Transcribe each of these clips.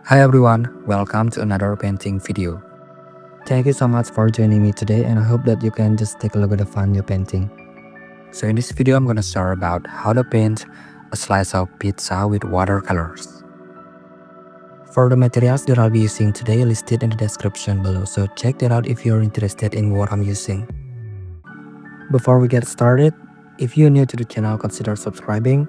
Hi everyone, welcome to another painting video. Thank you so much for joining me today, and I hope that you can just take a look at the fun new painting. So in this video I'm gonna share about how to paint a slice of pizza with watercolors. For the materials that I'll be using today listed in the description below, so check that out if you're interested in what I'm using. Before we get started, if you're new to the channel, consider subscribing,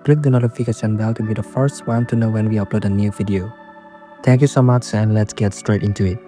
click the notification bell to be the first one to know when we upload a new video. Thank you so much, and let's get straight into it.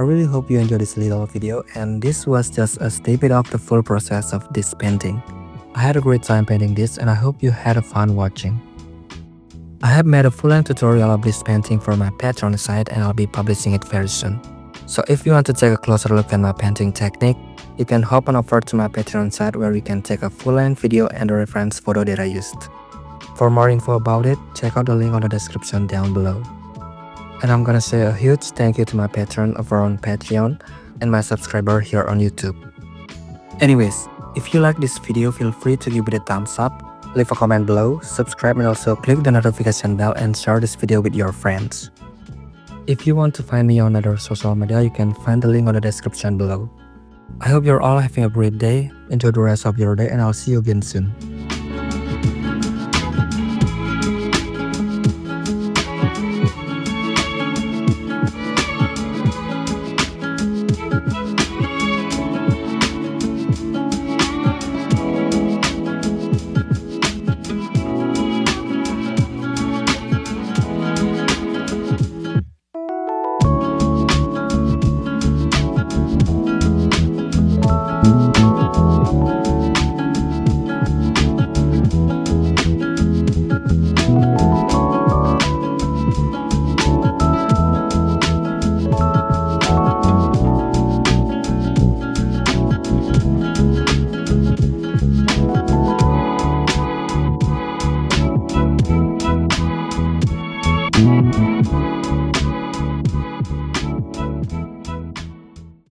really hope you enjoyed this little video, and this was just a snippet of the full process of this painting. I had a great time painting this, and I hope you had a fun watching. I have made a full-length tutorial of this painting for my Patreon site, and I'll be publishing it very soon. So if you want to take a closer look at my painting technique, you can hop on over to my Patreon site where you can take a full-length video and the reference photo that I used. For more info about it, check out the link on the description down below. And I'm gonna say a huge thank you to my patron over on Patreon and my subscriber here on YouTube. Anyways, if you like this video, feel free to give it a thumbs up, leave a comment below, subscribe, and also click the notification bell and share this video with your friends. If you want to find me on other social media, you can find the link on the description below. I hope you're all having a great day, enjoy the rest of your day, and I'll see you again soon.